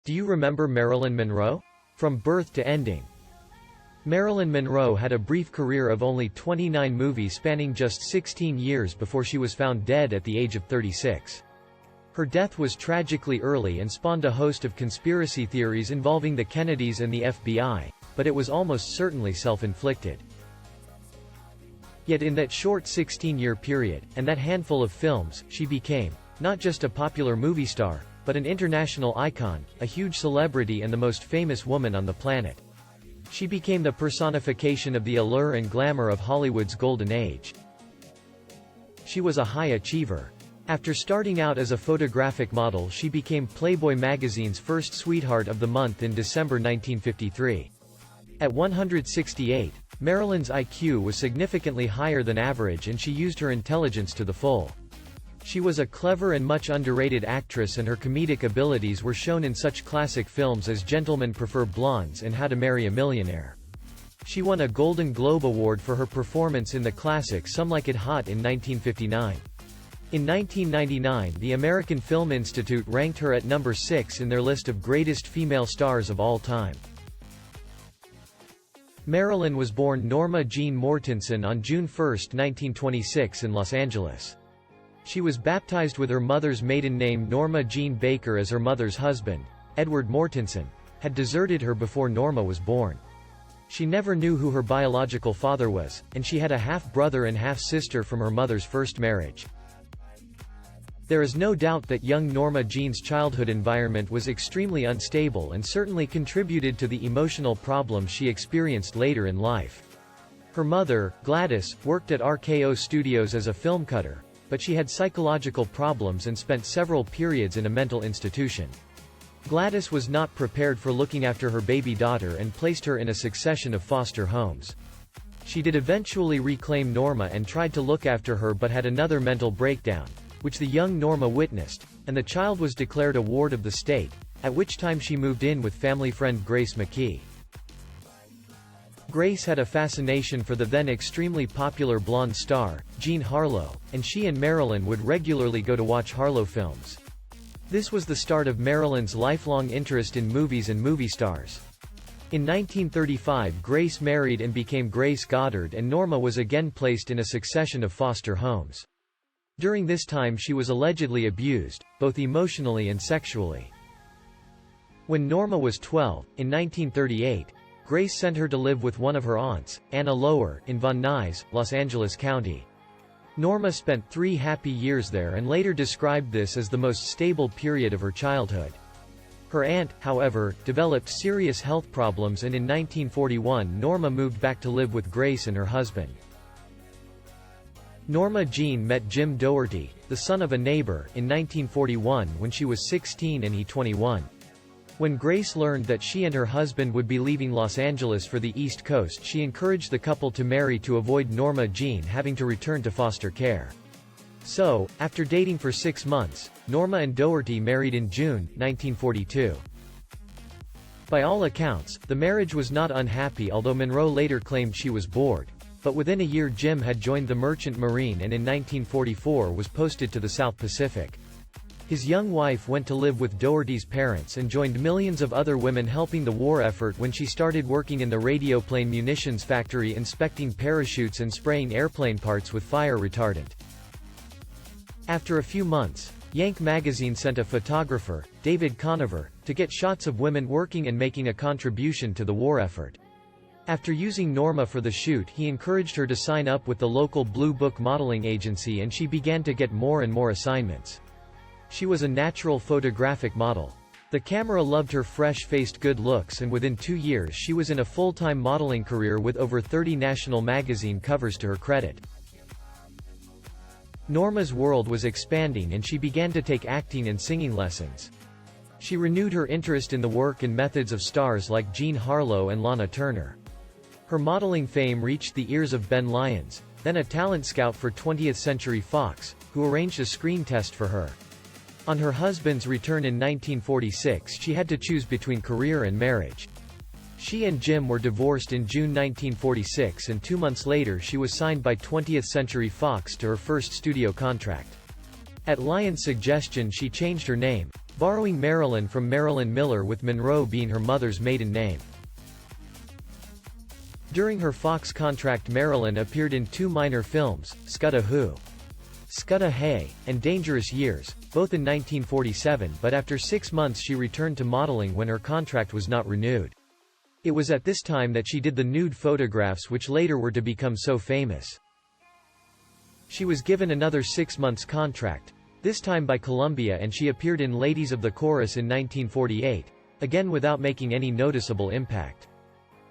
Do you remember Marilyn Monroe? From birth to ending. Marilyn Monroe had a brief career of only 29 movies spanning just 16 years before she was found dead at the age of 36. Her death was tragically early and spawned a host of conspiracy theories involving the Kennedys and the FBI, but it was almost certainly self-inflicted. Yet in that short 16-year period, and that handful of films, she became, not just a popular movie star, but an international icon, a huge celebrity and the most famous woman on the planet. She became the personification of the allure and glamour of Hollywood's golden age. She was a high achiever. After starting out as a photographic model, she became Playboy magazine's first sweetheart of the month in December 1953. At 168, Marilyn's IQ was significantly higher than average and she used her intelligence to the full. She was a clever and much underrated actress, and her comedic abilities were shown in such classic films as Gentlemen Prefer Blondes and How to Marry a Millionaire. She won a Golden Globe Award for her performance in the classic Some Like It Hot in 1959. In 1999, the American Film Institute ranked her at number 6 in their list of greatest female stars of all time. Marilyn was born Norma Jean Mortensen on June 1, 1926 in Los Angeles. She was baptized with her mother's maiden name Norma Jean Baker, as her mother's husband, Edward Mortensen, had deserted her before Norma was born. She never knew who her biological father was, and she had a half-brother and half-sister from her mother's first marriage. There is no doubt that young Norma Jean's childhood environment was extremely unstable and certainly contributed to the emotional problems she experienced later in life. Her mother, Gladys, worked at RKO Studios as a film cutter, but she had psychological problems and spent several periods in a mental institution. Gladys was not prepared for looking after her baby daughter and placed her in a succession of foster homes. She did eventually reclaim Norma and tried to look after her, but had another mental breakdown, which the young Norma witnessed, and the child was declared a ward of the state, at which time she moved in with family friend Grace McKee. Grace had a fascination for the then extremely popular blonde star, Jean Harlow, and she and Marilyn would regularly go to watch Harlow films. This was the start of Marilyn's lifelong interest in movies and movie stars. In 1935, Grace married and became Grace Goddard, and Norma was again placed in a succession of foster homes. During this time she was allegedly abused, both emotionally and sexually. When Norma was 12, in 1938, Grace sent her to live with one of her aunts, Anna Lower, in Van Nuys, Los Angeles County. Norma spent 3 happy years there and later described this as the most stable period of her childhood. Her aunt, however, developed serious health problems, and in 1941 Norma moved back to live with Grace and her husband. Norma Jean met Jim Doherty, the son of a neighbor, in 1941 when she was 16 and he 21. When Grace learned that she and her husband would be leaving Los Angeles for the East Coast, she encouraged the couple to marry to avoid Norma Jean having to return to foster care. So, after dating for 6 months, Norma and Doherty married in June, 1942. By all accounts, the marriage was not unhappy, although Monroe later claimed she was bored. But within a year Jim had joined the Merchant Marine and in 1944 was posted to the South Pacific. His young wife went to live with Doherty's parents and joined millions of other women helping the war effort when she started working in the radioplane munitions factory, inspecting parachutes and spraying airplane parts with fire retardant. After a few months, Yank magazine sent a photographer, David Conover, to get shots of women working and making a contribution to the war effort. After using Norma for the shoot, he encouraged her to sign up with the local Blue Book modeling agency, and she began to get more and more assignments. She was a natural photographic model. The camera loved her fresh-faced good looks, and within 2 years she was in a full-time modeling career with over 30 national magazine covers to her credit. Norma's world was expanding and she began to take acting and singing lessons. She renewed her interest in the work and methods of stars like Jean Harlow and Lana Turner. Her modeling fame reached the ears of Ben Lyons, then a talent scout for 20th Century Fox, who arranged a screen test for her. On her husband's return in 1946, she had to choose between career and marriage. She and Jim were divorced in June 1946, and 2 months later she was signed by 20th Century Fox to her first studio contract. At Lyons' suggestion she changed her name, borrowing Marilyn from Marilyn Miller, with Monroe being her mother's maiden name. During her Fox contract, Marilyn appeared in 2 minor films, Scudda Who, Scudda Hey, and Dangerous Years, both in 1947, but after 6 months she returned to modeling when her contract was not renewed. It was at this time that she did the nude photographs which later were to become so famous. She was given another 6 months contract, this time by Columbia, and she appeared in Ladies of the Chorus in 1948, again without making any noticeable impact.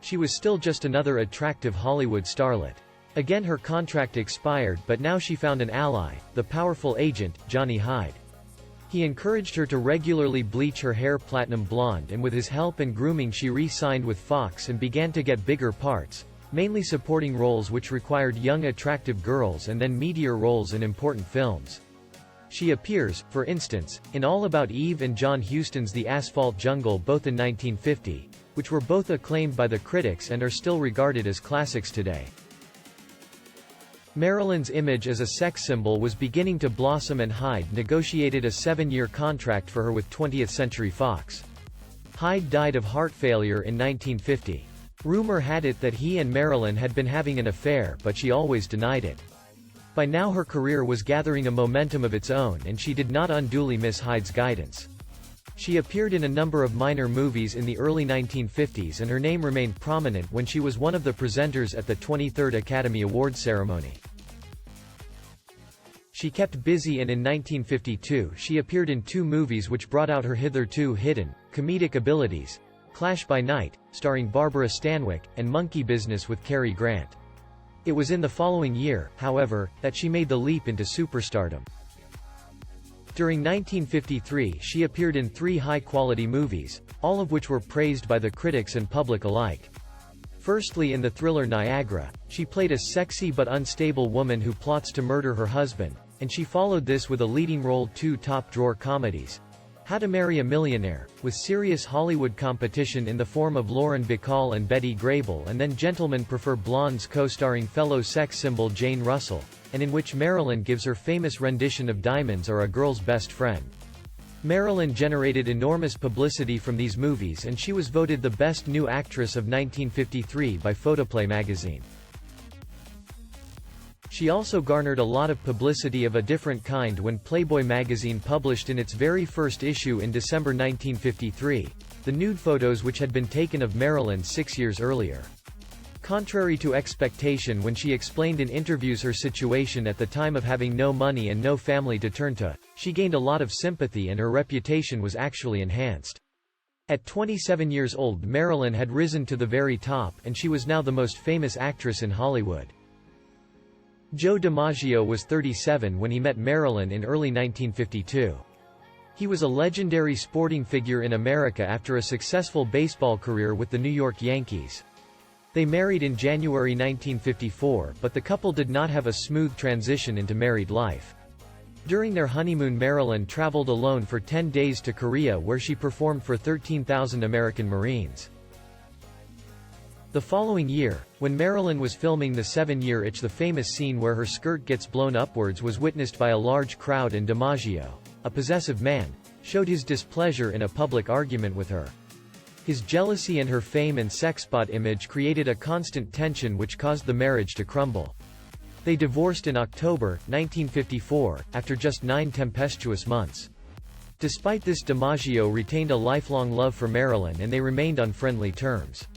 She was still just another attractive Hollywood starlet. Again her contract expired, but now she found an ally, the powerful agent, Johnny Hyde. He encouraged her to regularly bleach her hair platinum blonde, and with his help and grooming she re-signed with Fox and began to get bigger parts, mainly supporting roles which required young attractive girls, and then meteor roles in important films. She appears, for instance, in All About Eve and John Huston's The Asphalt Jungle, both in 1950, which were both acclaimed by the critics and are still regarded as classics today. Marilyn's image as a sex symbol was beginning to blossom, and Hyde negotiated a 7-year contract for her with 20th Century Fox. Hyde died of heart failure in 1950. Rumor had it that he and Marilyn had been having an affair, but she always denied it. By now her career was gathering a momentum of its own, and she did not unduly miss Hyde's guidance. She appeared in a number of minor movies in the early 1950s, and her name remained prominent when she was one of the presenters at the 23rd Academy Awards ceremony. She kept busy, and in 1952 she appeared in 2 movies which brought out her hitherto hidden, comedic abilities: Clash by Night, starring Barbara Stanwyck, and Monkey Business with Cary Grant. It was in the following year, however, that she made the leap into superstardom. During 1953 she appeared in 3 high-quality movies, all of which were praised by the critics and public alike. Firstly, in the thriller Niagara, she played a sexy but unstable woman who plots to murder her husband, and she followed this with a leading role 2 top-drawer comedies: How to Marry a Millionaire, with serious Hollywood competition in the form of Lauren Bacall and Betty Grable, and then Gentlemen Prefer Blondes, co-starring fellow sex symbol Jane Russell, and in which Marilyn gives her famous rendition of Diamonds Are a Girl's Best Friend. Marilyn generated enormous publicity from these movies, and she was voted the Best New Actress of 1953 by Photoplay magazine. She also garnered a lot of publicity of a different kind when Playboy magazine published in its very first issue in December 1953, the nude photos which had been taken of Marilyn 6 years earlier. Contrary to expectation, when she explained in interviews her situation at the time of having no money and no family to turn to, she gained a lot of sympathy, and her reputation was actually enhanced. At 27 years old, Marilyn had risen to the very top, and she was now the most famous actress in Hollywood. Joe Dimaggio was 37 when he met Marilyn in early 1952. He was a legendary sporting figure in America after a successful baseball career with the New York Yankees. They married in January 1954, but the couple did not have a smooth transition into married life. During their honeymoon, Marilyn traveled alone for 10 days to Korea, where she performed for 13,000 American Marines. The following year, when Marilyn was filming The 7-Year Itch, the famous scene where her skirt gets blown upwards was witnessed by a large crowd, and Dimaggio, a possessive man, showed his displeasure in a public argument with her. His jealousy and her fame and sexbot image created a constant tension which caused the marriage to crumble. They divorced in October 1954, after just 9 tempestuous months. Despite this, Dimaggio retained a lifelong love for Marilyn, and they remained on friendly terms.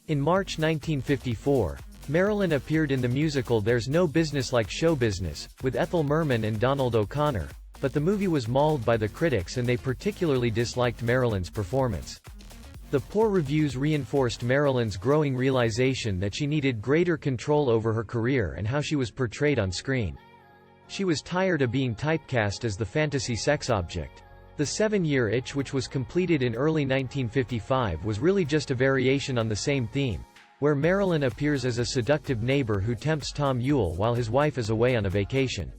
In March 1954, Marilyn appeared in the musical There's No Business Like Show Business, with Ethel Merman and Donald O'Connor, but the movie was mauled by the critics, and they particularly disliked Marilyn's performance. The poor reviews reinforced Marilyn's growing realization that she needed greater control over her career and how she was portrayed on screen. She was tired of being typecast as the fantasy sex object. The 7-Year Itch, which was completed in early 1955, was really just a variation on the same theme, where Marilyn appears as a seductive neighbor who tempts Tom Ewell while his wife is away on a vacation.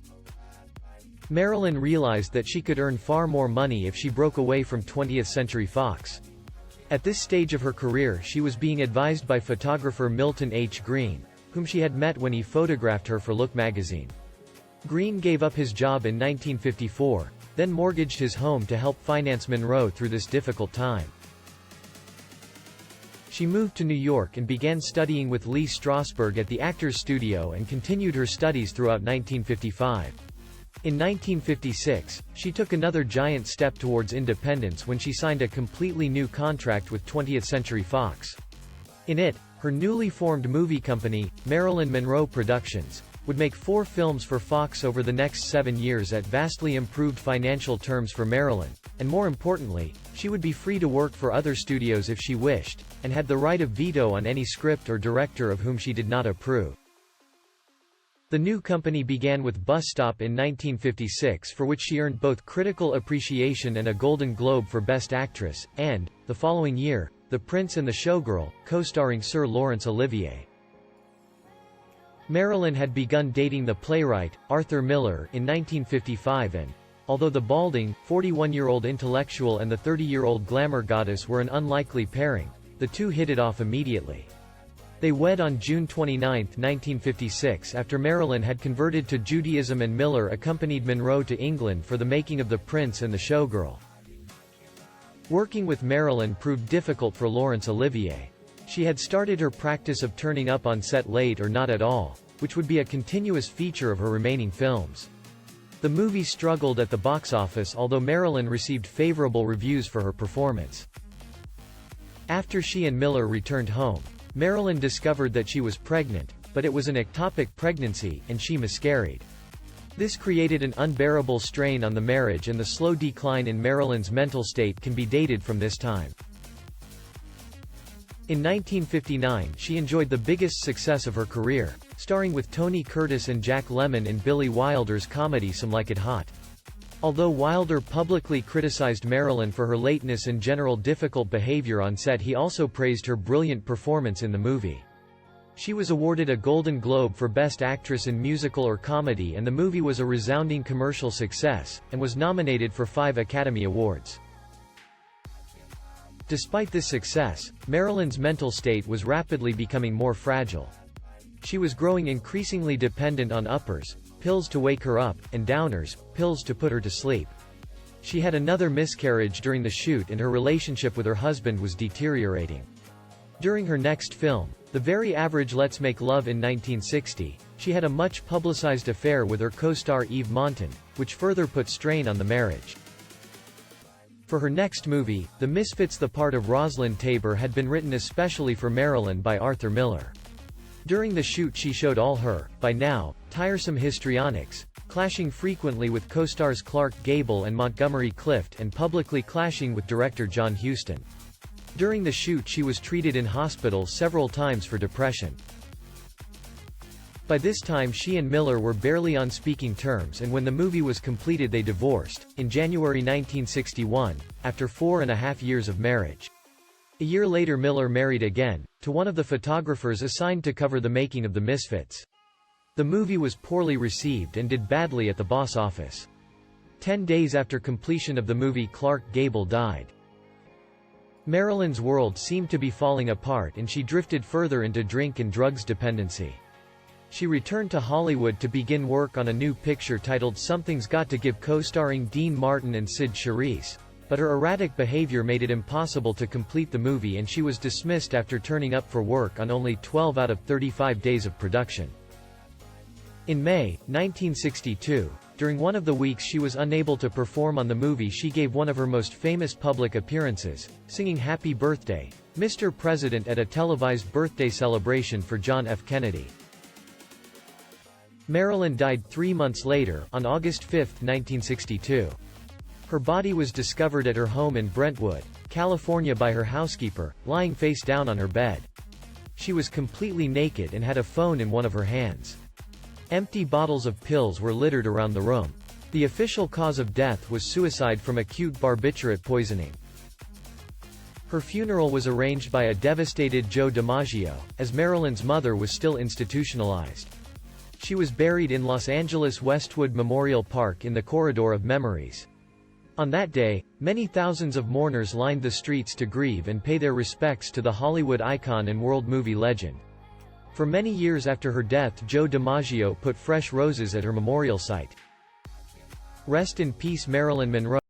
Marilyn realized that she could earn far more money if she broke away from 20th Century Fox. At this stage of her career, she was being advised by photographer Milton H. Green, whom she had met when he photographed her for Look magazine. Green gave up his job in 1954, then mortgaged his home to help finance Monroe through this difficult time. She moved to New York and began studying with Lee Strasberg at the Actors Studio and continued her studies throughout 1955. In 1956, she took another giant step towards independence when she signed a completely new contract with 20th Century Fox. In it, her newly formed movie company, Marilyn Monroe Productions, would make 4 films for Fox over the next 7 years at vastly improved financial terms for Marilyn, and more importantly, she would be free to work for other studios if she wished, and had the right of veto on any script or director of whom she did not approve. The new company began with Bus Stop in 1956, for which she earned both critical appreciation and a Golden Globe for Best Actress, and, the following year, The Prince and the Showgirl, co-starring Sir Laurence Olivier. Marilyn had begun dating the playwright, Arthur Miller, in 1955 and, although the balding, 41-year-old intellectual and the 30-year-old glamour goddess were an unlikely pairing, the two hit it off immediately. They wed on June 29, 1956 after Marilyn had converted to Judaism and Miller accompanied Monroe to England for the making of The Prince and the Showgirl. Working with Marilyn proved difficult for Laurence Olivier. She had started her practice of turning up on set late or not at all, which would be a continuous feature of her remaining films. The movie struggled at the box office, although Marilyn received favorable reviews for her performance. After she and Miller returned home, Marilyn discovered that she was pregnant, but it was an ectopic pregnancy, and she miscarried. This created an unbearable strain on the marriage, and the slow decline in Marilyn's mental state can be dated from this time. In 1959 she enjoyed the biggest success of her career, starring with Tony Curtis and Jack Lemmon in Billy Wilder's comedy Some Like It Hot. Although Wilder publicly criticized Marilyn for her lateness and general difficult behavior on set, he also praised her brilliant performance in the movie. She was awarded a Golden Globe for Best Actress in Musical or Comedy, and the movie was a resounding commercial success, and was nominated for 5 Academy Awards. Despite this success, Marilyn's mental state was rapidly becoming more fragile. She was growing increasingly dependent on uppers, pills to wake her up, and downers, pills to put her to sleep. She had another miscarriage during the shoot, and her relationship with her husband was deteriorating. During her next film, The Very Average Let's Make Love in 1960, she had a much publicized affair with her co-star Eve Montan, which further put strain on the marriage. For her next movie, The Misfits, the part of Rosalind Tabor had been written especially for Marilyn by Arthur Miller. During the shoot she showed all her, by now, tiresome histrionics, clashing frequently with co-stars Clark Gable and Montgomery Clift, and publicly clashing with director John Huston. During the shoot she was treated in hospital several times for depression. By this time she and Miller were barely on speaking terms, and when the movie was completed they divorced, in January 1961, after 4.5 years of marriage. A year later Miller married again, to one of the photographers assigned to cover the making of The Misfits. The movie was poorly received and did badly at the box office. 10 days after completion of the movie Clark Gable died. Marilyn's world seemed to be falling apart, and she drifted further into drink and drugs dependency. She returned to Hollywood to begin work on a new picture titled Something's Got to Give, co-starring Dean Martin and Sid Charisse. But her erratic behavior made it impossible to complete the movie, and she was dismissed after turning up for work on only 12 out of 35 days of production. In May 1962, during one of the weeks she was unable to perform on the movie, she gave one of her most famous public appearances, singing Happy Birthday, Mr. President at a televised birthday celebration for John F. Kennedy. Marilyn died 3 months later, on August 5, 1962. Her body was discovered at her home in Brentwood, California by her housekeeper, lying face down on her bed. She was completely naked and had a phone in one of her hands. Empty bottles of pills were littered around the room. The official cause of death was suicide from acute barbiturate poisoning. Her funeral was arranged by a devastated Joe Dimaggio, as Marilyn's mother was still institutionalized. She was buried in Los Angeles' Westwood Memorial Park in the Corridor of Memories. On that day, many thousands of mourners lined the streets to grieve and pay their respects to the Hollywood icon and world movie legend. For many years after her death, Joe Dimaggio put fresh roses at her memorial site. Rest in peace Marilyn Monroe.